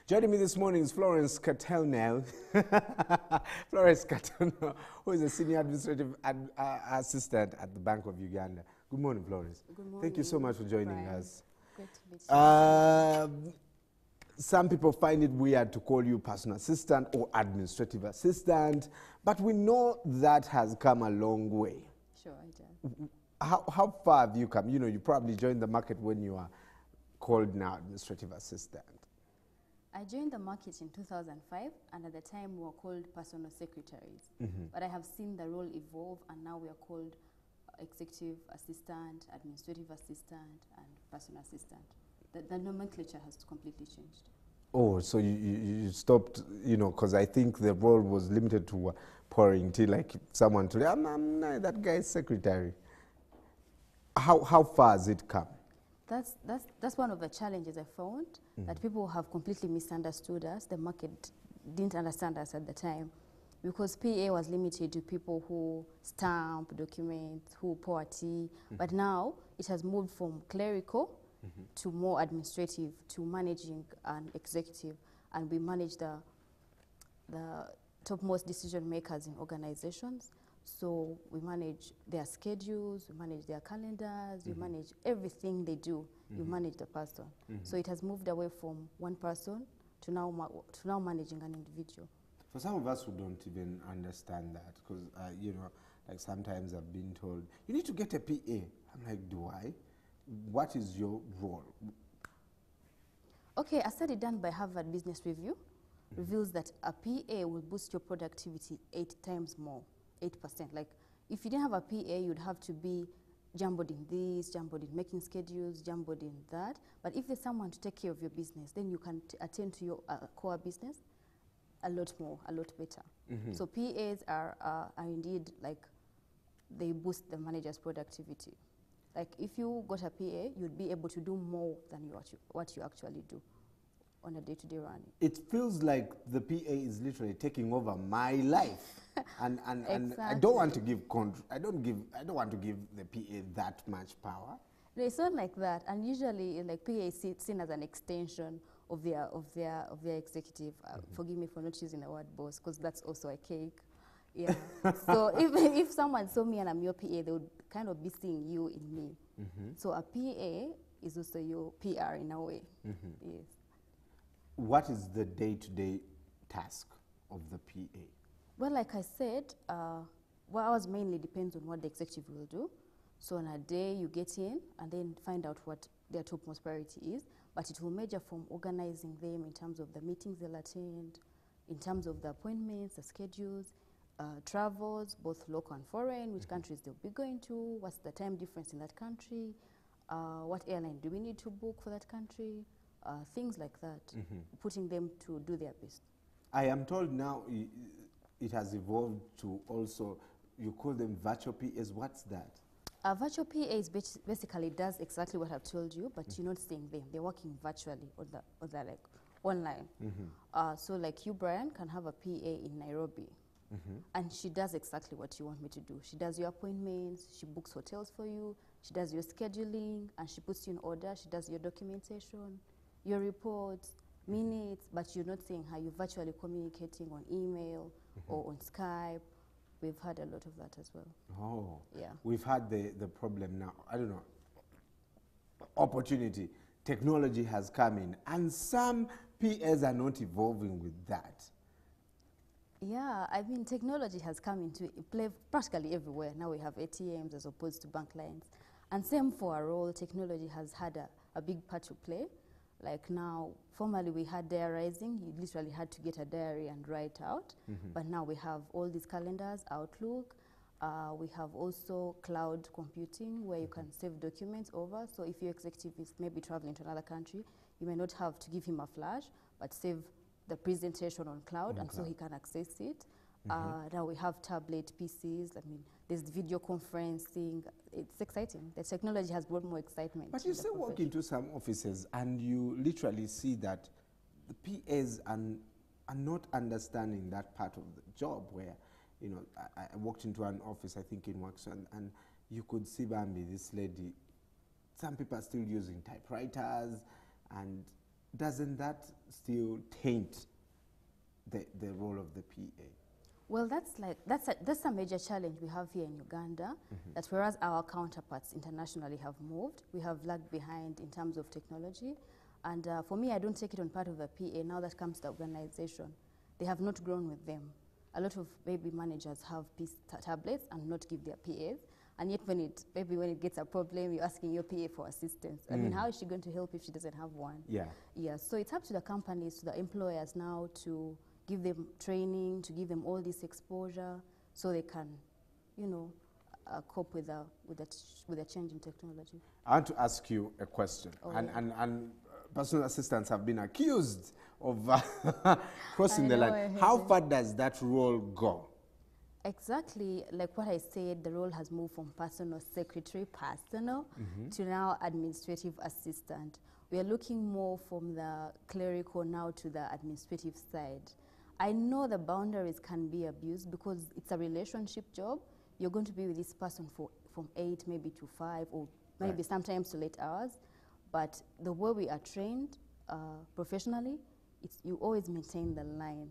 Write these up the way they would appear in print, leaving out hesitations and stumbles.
Joining me this morning is Florence Katonel. Florence Katonel, who is a senior administrative assistant at the Bank of Uganda. Good morning, Florence. Good morning. Thank you so much for joining us. Great to meet you. Some people find it weird to call you personal assistant or administrative assistant, but we know that has come a long way. Sure, I do. How far have you come? You know, you probably joined the market when you are called now administrative assistant. I joined the market in 2005, and at the time we were called personal secretaries. But I have seen the role evolve, and now we are called executive assistant, administrative assistant, and personal assistant. The nomenclature has completely changed. Oh, so you stopped, you know, because I think the role was limited to pouring tea, like someone today, I'm that guy's secretary. How far has it come? That's one of the challenges I found, that people have completely misunderstood us. The market didn't understand us at the time, because PA was limited to people who stamp documents, who pour tea. But now it has moved from clerical to more administrative, to managing and executive, and we manage the topmost decision makers in organizations. So we manage their schedules, we manage their calendars, we manage everything they do. You manage the person. So it has moved away from one person to now managing an individual. For some of us who don't even understand that, because you know, like sometimes I've been told, you need to get a PA. I'm like, do I? What is your role? Okay, a study done by Harvard Business Review reveals that a PA will boost your productivity 8 times more. 8%. Like, if you didn't have a PA, you'd have to be jumbled in this, jumbled in making schedules, jumbled in that. But if there's someone to take care of your business, then you can attend to your core business a lot more, a lot better. So PAs are indeed, like, they boost the manager's productivity. Like, if you got a PA, you'd be able to do more than what you actually do on a day-to-day running. It feels like the PA is literally taking over my life, and Exactly. I don't want to give I don't want to give the PA that much power. No, it's not like that. And usually, like, PA is seen as an extension of their executive. Forgive me for not using the word boss, because that's also a cake. Yeah. So if someone saw me and I'm your PA, they would kind of be seeing you in me. So a PA is also your PR in a way. Yes. What is the day-to-day task of the PA? Well, like I said, well, ours mainly depends on what the executive will do. So on a day, you get in and then find out what their topmost priority is. But it will measure from organizing them in terms of the meetings they'll attend, in terms of the appointments, the schedules, travels, both local and foreign, which countries they'll be going to, what's the time difference in that country, what airline do we need to book for that country, things like that, putting them to do their best. I am told now it has evolved to also, you call them virtual PAs. What's that? A virtual PA basically does exactly what I've told you, but you're not seeing them. They're working virtually or like online. So like you, Brian, can have a PA in Nairobi. And she does exactly what you want me to do. She does your appointments, she books hotels for you, she does your scheduling, and she puts you in order. She does your documentation, your reports, minutes, but you're not seeing her. You're virtually communicating on email or on Skype. We've had a lot of that as well. Oh, yeah. We've had the problem now. I don't know. Opportunity, technology has come in, and some PAs are not evolving with that. Yeah, I mean, technology has come into play practically everywhere. Now we have ATMs as opposed to bank lines. And same for our role, technology has had a big part to play. Like now, formerly we had diarizing. You literally had to get a diary and write out. But now we have all these calendars, Outlook. We have also cloud computing, where you can save documents over. So if your executive is maybe traveling to another country, you may not have to give him a flash, but save the presentation on cloud, so he can access it. Now we have tablet PCs. I mean, there's video conferencing. It's exciting. The technology has brought more excitement. But you still walk into some offices and you literally see that the PAs are not understanding that part of the job where, you know, I walked into an office, I think in Works, and you could see Bambi, this lady, some people are still using typewriters, and doesn't that still taint the role of the PA? Well, that's a major challenge we have here in Uganda. That whereas our counterparts internationally have moved, we have lagged behind in terms of technology. And for me, I don't take it on part of the PA. Now that comes to organization, they have not grown with them. A lot of maybe managers have tablets and not give their PAs. And yet when it gets a problem, you're asking your PA for assistance. I mean, how is she going to help if she doesn't have one? Yeah. Yeah, so it's up to the companies, to the employers now to give them training, to give them all this exposure so they can, you know, cope with the change in technology. I want to ask you a question. Oh, and personal assistants have been accused of crossing the I line. hate How it. far does that role go? Exactly, like what I said, the role has moved from personal secretary, to now administrative assistant. We are looking more from the clerical now to the administrative side. I know the boundaries can be abused because it's a relationship job. You're going to be with this person from 8 maybe to 5 or maybe Right. sometimes to late hours. But the way we are trained professionally, you always maintain the line.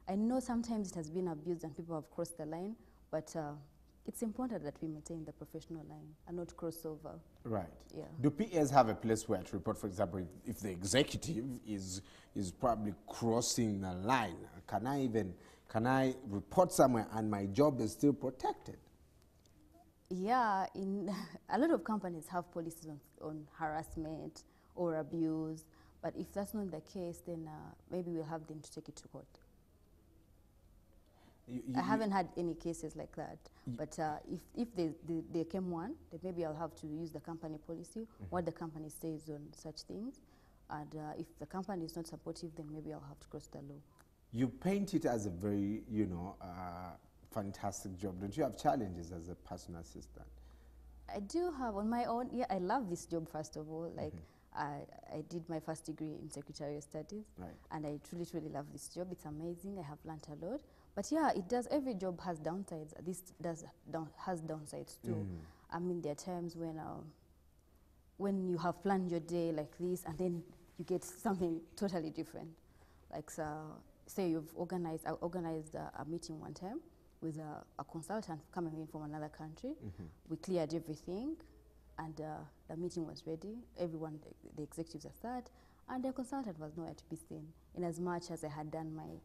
I know sometimes it has been abused and people have crossed the line, but it's important that we maintain the professional line and not cross over. Right. Yeah. Do PAs have a place where to report, for example, if the executive is probably crossing the line? Can I report somewhere and my job is still protected? Yeah, in a lot of companies have policies on harassment or abuse, but if that's not the case, then maybe we'll have them to take it to court. I haven't had any cases like that, but if there came one, then maybe I'll have to use the company policy, what the company says on such things, and if the company is not supportive, then maybe I'll have to cross the law. You paint it as a very, fantastic job. Don't you have challenges as a personal assistant? I do have on my own. Yeah, I love this job. First of all, like I did my first degree in secretarial studies, Right. and I truly love this job. It's amazing. I have learnt a lot. But yeah, it does. Every job has downsides. This has downsides too. I mean, there are times when you have planned your day like this, and then you get something totally different. Like say I organized a meeting one time with a consultant coming in from another country. We cleared everything, and the meeting was ready. Everyone, the executives are sat, and the consultant was nowhere to be seen. In as much as I had done my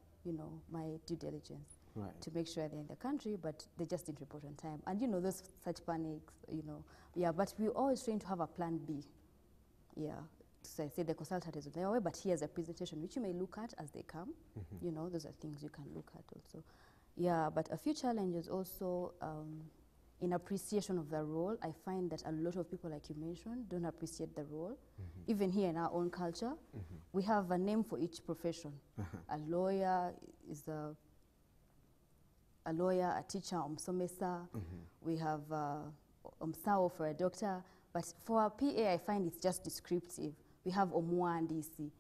due diligence to make sure they're in the country, but they just didn't report on time. And those such panics, yeah. But we always train to have a plan B. Yeah. So I say the consultant is on their way, but here's a presentation which you may look at as they come. Those are things you can look at also. Yeah, but a few challenges also in appreciation of the role. I find that a lot of people, like you mentioned, don't appreciate the role. Even here in our own culture, we have a name for each profession. A lawyer is a teacher, omsomesa. We have omsao for a doctor. But for our PA, I find it's just descriptive. We have omwandisi.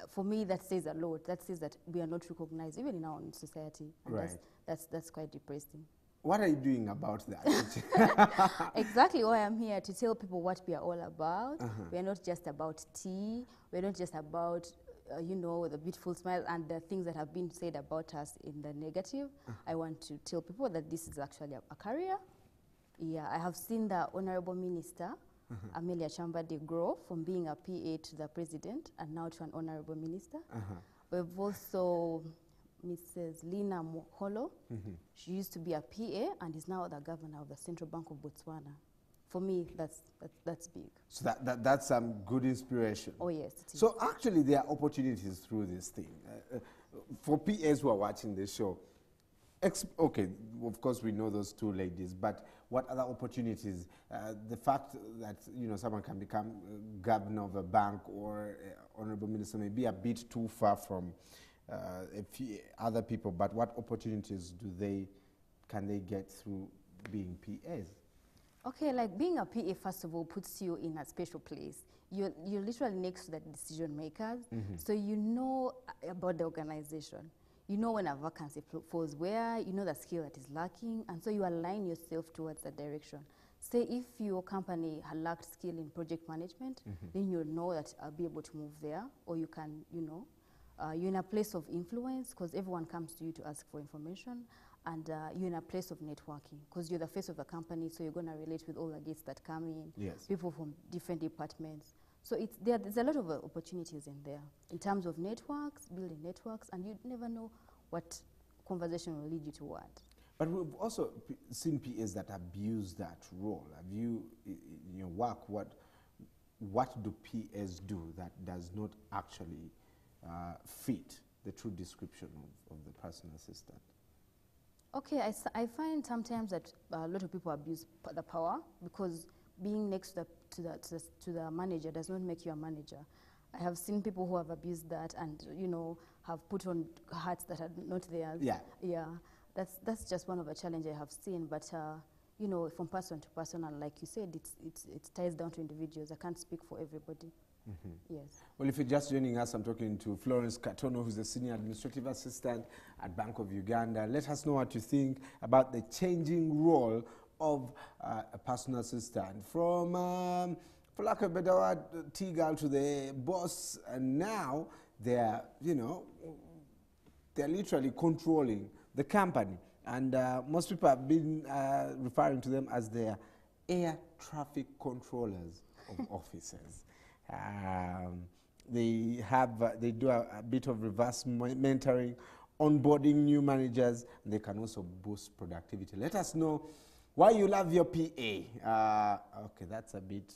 For me, that says a lot. That says that we are not recognized, even in our own society. And Right. that's quite depressing. What are you doing about that? Exactly why I'm here, to tell people what we are all about. We're not just about tea. We're not just about, the beautiful smile and the things that have been said about us in the negative. I want to tell people that this is actually a career. Yeah, I have seen the Honorable Minister, Amelia Chambade, grow from being a PA to the President and now to an Honorable Minister. We've also Mrs. Lina Moholo. She used to be a PA and is now the Governor of the Central Bank of Botswana. For me, that's big. So that's some good inspiration. Oh yes, it is. So actually there are opportunities through this thing. For PAs who are watching this show, okay, of course we know those two ladies, but what other opportunities? The fact that someone can become governor of a bank or honorable minister may be a bit too far from a few other people, but what opportunities can they get through being PAs? Okay, like being a PA, first of all, puts you in a special place. You're literally next to the decision makers, so you know about the organization. You know when a vacancy falls where, you know the skill that is lacking, and so you align yourself towards that direction. say if your company had lacked skill in project management, then you'll know that I'll be able to move there, or you can, you're in a place of influence because everyone comes to you to ask for information, and you're in a place of networking because you're the face of the company, so you're going to relate with all the guests that come in, Yes. people from different departments. So there's a lot of opportunities in there in terms of networks, building networks, and you never know what conversation will lead you to what. But we've also seen PAs that abuse that role. Have you, in your work, what do PAs do that does not actually fit the true description of the personal assistant? Okay, I find sometimes that a lot of people abuse the power because being next to the manager does not make you a manager. I have seen people who have abused that and, have put on hats that are not theirs. Yeah. Yeah. That's just one of the challenges I have seen, but from person to person, and like you said, it ties down to individuals. I can't speak for everybody. Yes. Well, if you're just joining us, I'm talking to Florence Katono, who's the Senior Administrative Assistant at Bank of Uganda. Let us know what you think about the changing role of a personal assistant from, for lack of a better word, T-girl to the boss, and now they're, they're literally controlling the company. And most people have been referring to them as their air traffic controllers of offices. They do a bit of reverse mentoring, onboarding new managers, and they can also boost productivity. Let us know why you love your PA. Okay, that's a bit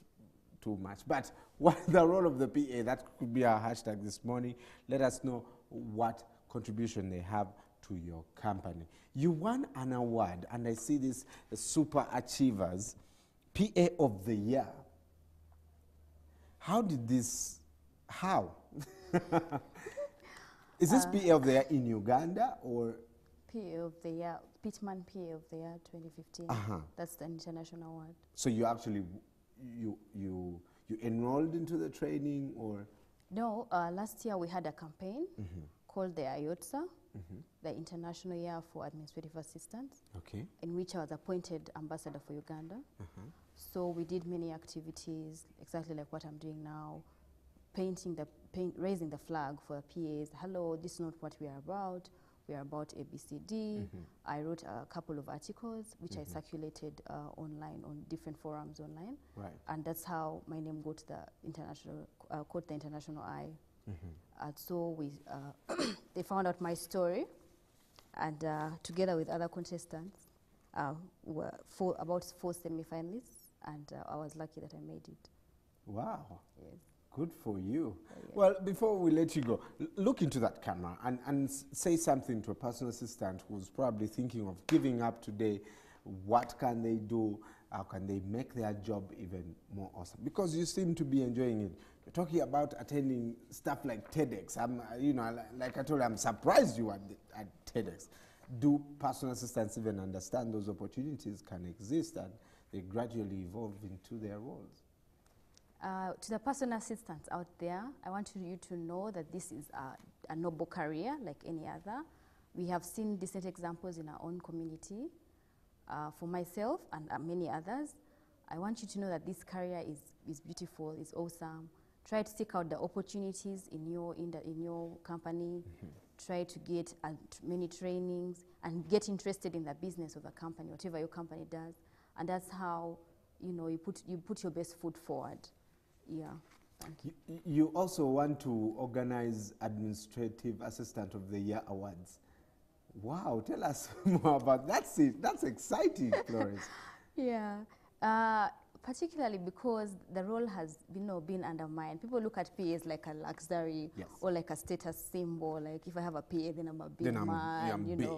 too much. But what the role of the PA, that could be our hashtag this morning. Let us know what contribution they have to your company. You won an award, and I see this Super Achievers PA of the Year. How did this, how? Is this PA of the Year in Uganda or? PA of the Year, Pitman PA of the Year 2015. That's the international award. So you actually, you enrolled into the training or? No, last year we had a campaign called the IOTSA, the International Year for Administrative Assistants, in which I was appointed ambassador for Uganda. So we did many activities, exactly like what I'm doing now, raising the flag for the PAs. Hello, this is not what we are about. We are about ABCD. I wrote a couple of articles, which I circulated online on different forums online. Right. And that's how my name got the international, caught the international eye. And so they found out my story, and together with other contestants, were about 4 semi-finalists, and I was lucky that I made it. Wow. Yes. Good for you. Yeah. Well, before we let you go, look into that camera and say something to a personal assistant who's probably thinking of giving up today. What can they do? How can they make their job even more awesome? Because you seem to be enjoying it. You're talking about attending stuff like TEDx. Like I told you, I'm surprised you at TEDx. Do personal assistants even understand those opportunities can exist and they gradually evolve into their roles? To the personal assistants out there, I want you to know that this is a noble career like any other. We have seen decent examples in our own community. For myself and many others, I want you to know that this career is beautiful, is awesome. Try to seek out the opportunities in your company. Try to get many trainings and get interested in the business of the company, whatever your company does. And that's how you put your best foot forward. Yeah, thank you. You also want to organize Administrative Assistant of the Year Awards. Wow, tell us more about that. That's exciting, Florence. Yeah, particularly because the role has been undermined. People look at PAs like a luxury, yes, or like a status symbol. Like if I have a PA, then I'm a big man. I'm big,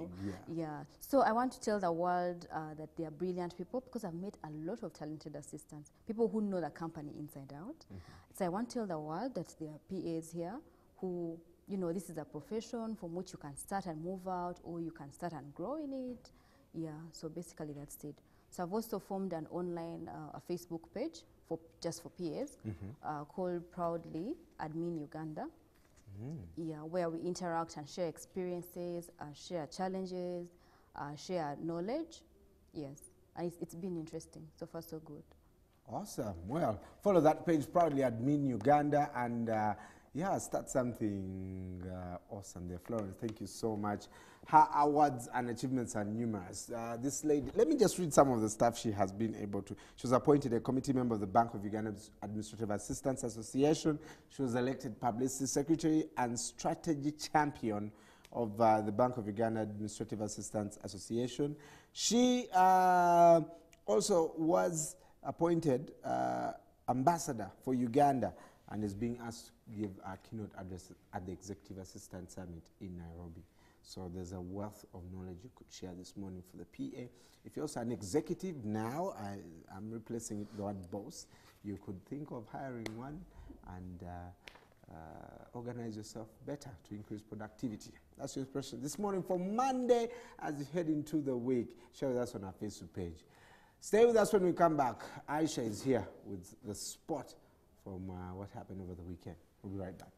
yeah. So I want to tell the world that they are brilliant people, because I've met a lot of talented assistants, people who know the company inside out. So I want to tell the world that there are PAs here who, this is a profession from which you can start and move out, or you can start and grow in it. Yeah, so basically that's it. So I've also formed an online a Facebook page just for PAs called Proudly Admin Uganda. Yeah, where we interact and share experiences, share challenges, share knowledge. Yes. It's been interesting. So far, so good. Awesome. Well, follow that page proudly, Admin Uganda, and yeah, start something awesome there. Florence, thank you so much. Her awards and achievements are numerous. This lady, let me just read some of the stuff she has been able to. She was appointed a committee member of the Bank of Uganda's Administrative Assistants Association. She was elected publicity secretary and strategy champion of the Bank of Uganda Administrative Assistants Association. She also was appointed ambassador for Uganda and is being asked to give a keynote address at the Executive Assistant Summit in Nairobi. So there's a wealth of knowledge you could share this morning for the PA. If you're also an executive now, I'm replacing it the word boss, you could think of hiring one and organize yourself better to increase productivity. That's your expression this morning for Monday as you head into the week. Share with us on our Facebook page. Stay with us when we come back. Aisha is here with the spot from what happened over the weekend. We'll be right back.